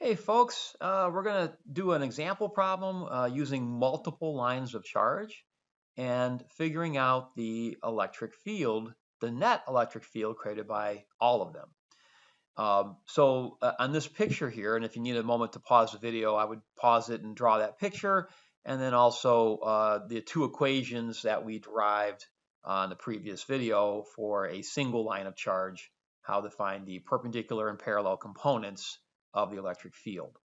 Hey folks, we're going to do an example problem using multiple lines of charge and figuring out the electric field, the net electric field created by all of them. On this picture here, and if you need a moment to pause the video, I would pause it and draw that picture, and then also the two equations that we derived on the previous video for a single line of charge, how to find the perpendicular and parallel components of the electric field.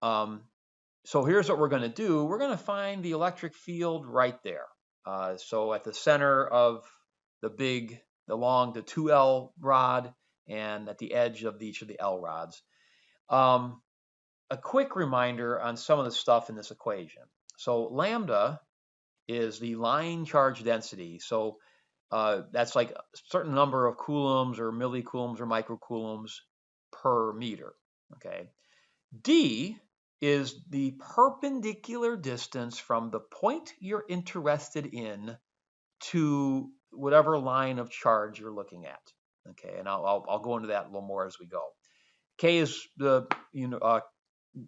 Um, so here's what we're going to do. We're going to find the electric field right there. So at the center of the 2L rod, and at the edge of each of the L rods. Um, a quick reminder on some of the stuff in this equation. So lambda is the line charge density. So that's like a certain number of coulombs or millicoulombs or microcoulombs per meter. Okay. D is the perpendicular distance from the point you're interested in to whatever line of charge you're looking at. Okay, and I'll go into that a little more as we go. K is the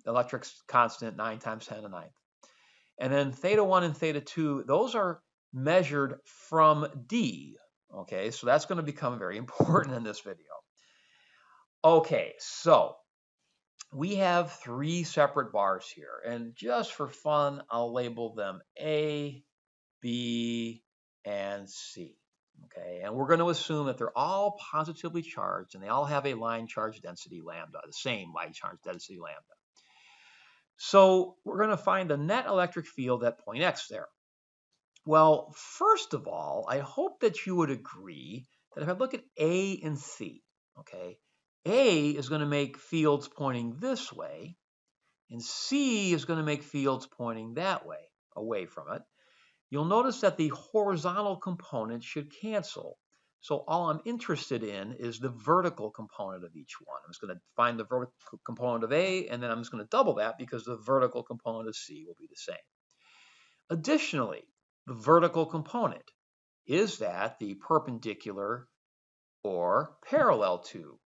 electric constant, 9 times 10 to the ninth. And then theta 1 and theta 2, those are measured from D. Okay, so that's going to become very important in this video. Okay, so we have three separate bars here, and just for fun, I'll label them A, B, and C. Okay, and we're going to assume that they're all positively charged and they all have a line charge density lambda, the same line charge density lambda. So we're going to find the net electric field at point X there. Well, first of all, I hope that you would agree that if I look at A and C, okay, A is going to make fields pointing this way, and C is going to make fields pointing that way, away from it. You'll notice that the horizontal component should cancel. So all I'm interested in is the vertical component of each one. I'm just going to find the vertical component of A, and then I'm just going to double that because the vertical component of C will be the same. Additionally, the vertical component, is that the perpendicular or parallel to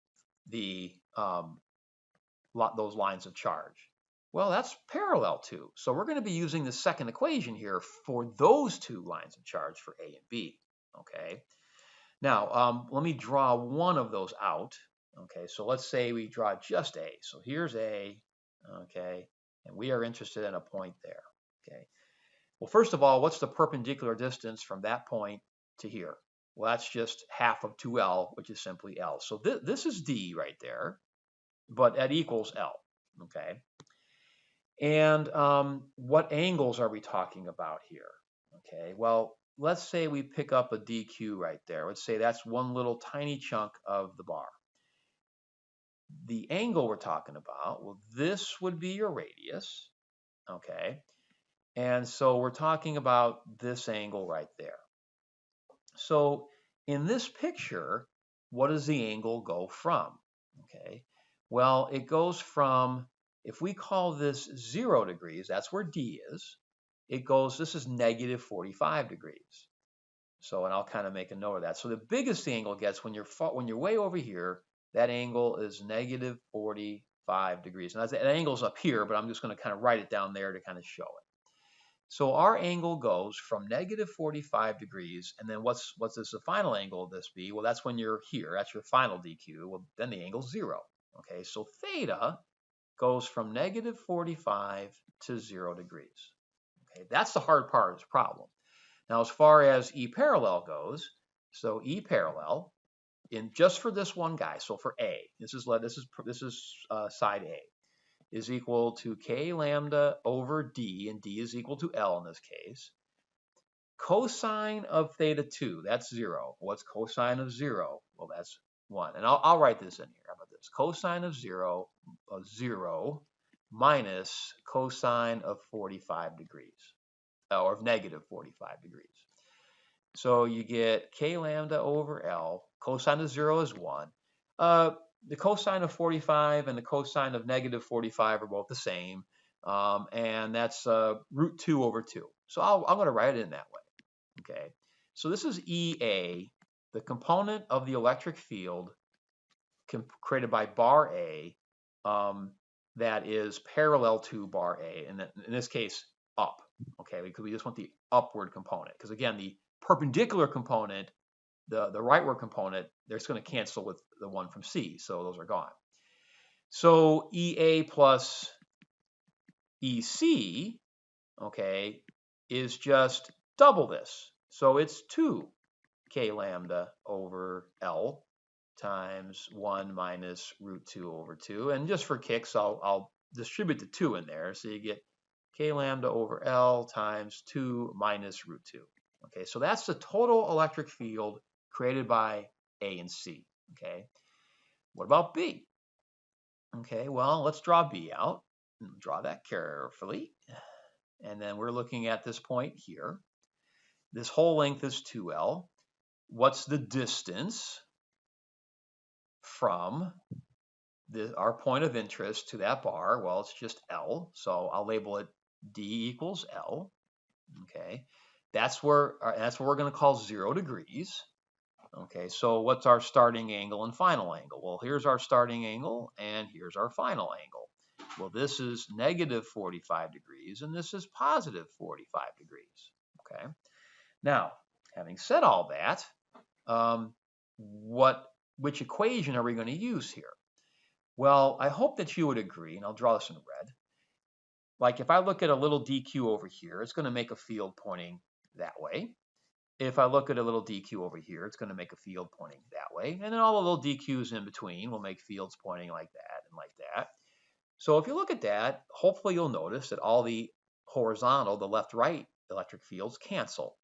the those lines of charge? Well, that's parallel to. So we're going to be using the second equation here for those two lines of charge for A and B. Okay. Now, let me draw one of those out. Okay, so let's say we draw just A. So here's A, okay, and we are interested in a point there. Okay. Well, first of all, what's the perpendicular distance from that point to here? Well, that's just half of 2L, which is simply L. So this is D right there, but that equals L. Okay. And what angles are we talking about here? Okay, well, let's say we pick up a DQ right there. Let's say that's one little tiny chunk of the bar. The angle we're talking about, well, this would be your radius. Okay, and so we're talking about this angle right there. So in this picture, what does the angle go from? Okay, well, it goes from, if we call this 0 degrees, that's where D is. It goes, this is negative 45 degrees. So, and I'll kind of make a note of that. So the biggest the angle gets when you're way over here, that angle is negative 45 degrees. And that angle's up here, but I'm just going to kind of write it down there to kind of show it. So our angle goes from negative 45 degrees, and then what's this the final angle of this be? Well, that's when you're here. That's your final DQ. Well, then the angle's 0. Okay, so theta goes from negative 45 to 0 degrees. Okay, that's the hard part of this problem. Now, as far as E parallel goes, so E parallel in just for this one guy. So for A, this is side A, is equal to K lambda over D, and D is equal to L in this case. Cosine of theta 2, that's 0. What's cosine of 0? Well, that's 1. And I'll write this in here. How about this? Cosine of 0, 0 minus cosine of 45 degrees, or of negative 45 degrees. So you get K lambda over L. Cosine of 0 is 1. The cosine of 45 and the cosine of negative 45 are both the same. And that's root 2 over 2. So I'm going to write it in that way. Okay. So this is EA, the component of the electric field created by bar A, that is parallel to bar A, and in this case, up, okay, because we just want the upward component. Because again, the perpendicular component, the rightward component, they're just going to cancel with the one from C, so those are gone. So EA plus EC, okay, is just double this. So it's 2k lambda over L times 1 minus root 2 over 2. And just for kicks, I'll distribute the 2 in there. So you get k lambda over L times 2 minus root 2. Okay, so that's the total electric field created by A and C. Okay, what about B? Okay, well, let's draw B out. Draw that carefully. And then we're looking at this point here. This whole length is 2L. What's the distance from our point of interest to that bar? Well, it's just L. So I'll label it D equals L. Okay, that's what we're going to call 0 degrees. Okay, so what's our starting angle and final angle? Well, here's our starting angle and here's our final angle. Well, this is negative 45 degrees and this is positive 45 degrees. Okay, now having said all that, which equation are we going to use here? Well, I hope that you would agree, and I'll draw this in red. Like if I look at a little dq over here, it's going to make a field pointing that way. If I look at a little dq over here, it's going to make a field pointing that way. And then all the little dq's in between will make fields pointing like that and like that. So if you look at that, hopefully you'll notice that all the horizontal, the left-right electric fields cancel.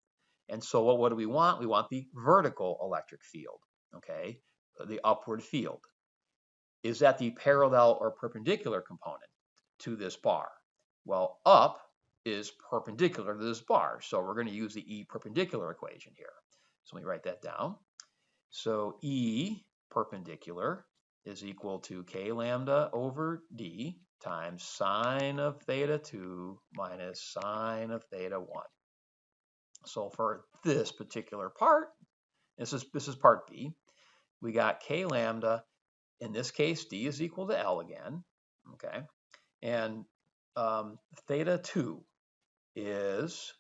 And so what do we want? We want the vertical electric field, okay, the upward field. Is that the parallel or perpendicular component to this bar? Well, up is perpendicular to this bar, so we're going to use the E perpendicular equation here. So let me write that down. So E perpendicular is equal to k lambda over D times sine of theta 2 minus sine of theta 1. So for this particular part, this is part B, we got k lambda. In this case, D is equal to L again, okay? And theta 2 is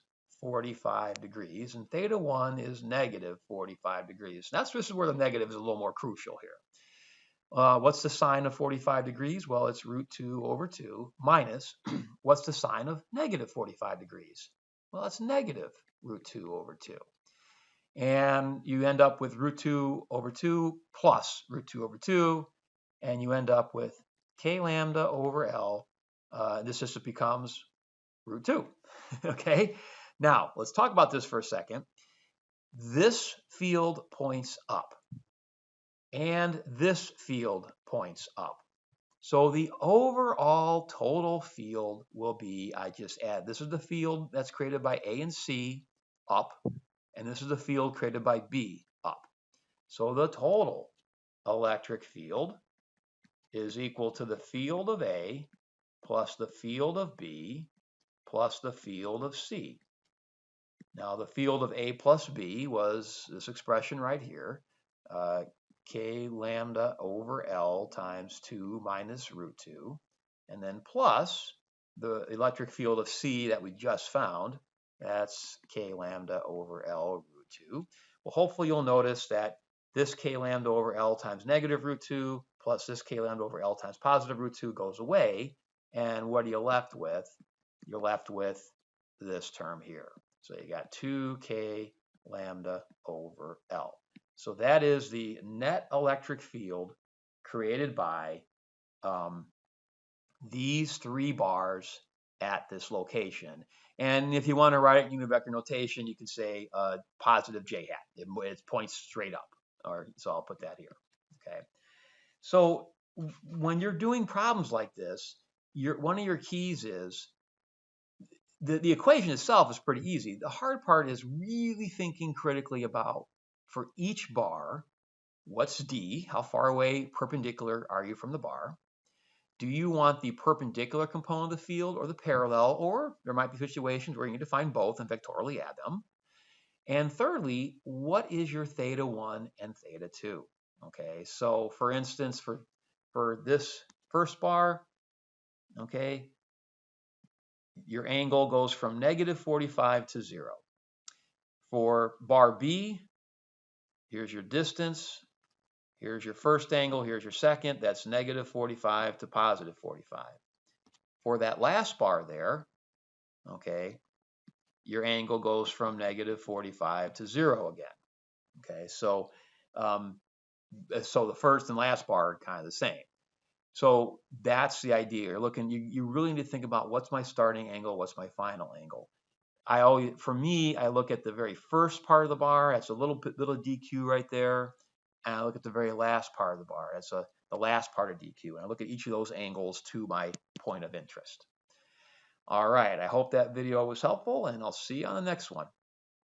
45 degrees, and theta 1 is negative 45 degrees. This is where the negative is a little more crucial here. What's the sine of 45 degrees? Well, it's root 2 over 2 minus, what's the sine of negative 45 degrees? Well, it's negative root 2 over 2. And you end up with root 2 over 2 plus root 2 over 2, and you end up with k lambda over L. This just becomes root 2. Okay, now let's talk about this for a second. This field points up, and this field points up. So the overall total field will be, I just add, this is the field that's created by A and C, up, and this is the field created by B, up. So the total electric field is equal to the field of A plus the field of B plus the field of C. Now the field of A plus B was this expression right here, k lambda over L times 2 minus root 2, and then plus the electric field of C that we just found, that's k lambda over L root 2. Well, hopefully you'll notice that this k lambda over L times negative root 2 plus this k lambda over L times positive root 2 goes away, and what are you left with? You're left with this term here. So you got 2k lambda over L. So that is the net electric field created by these 3 bars at this location. And if you want to write it in unit vector notation, you can say positive j hat. It points straight up. So I'll put that here. Okay. So when you're doing problems like this, one of your keys is the equation itself is pretty easy. The hard part is really thinking critically about, for each bar, what's D? How far away perpendicular are you from the bar? Do you want the perpendicular component of the field or the parallel? Or there might be situations where you need to find both and vectorially add them. And thirdly, what is your theta 1 and theta 2? Okay, so for instance, for this first bar, okay, your angle goes from negative 45 to 0. For bar B, here's your distance. Here's your first angle. Here's your second. That's negative 45 to positive 45. For that last bar there, okay, your angle goes from negative 45 to 0 again. Okay, so the first and last bar are kind of the same. So that's the idea. You're looking, you really need to think about what's my starting angle, what's my final angle. For me, I look at the very first part of the bar. That's a little DQ right there. And I look at the very last part of the bar. That's the last part of DQ. And I look at each of those angles to my point of interest. All right. I hope that video was helpful, and I'll see you on the next one.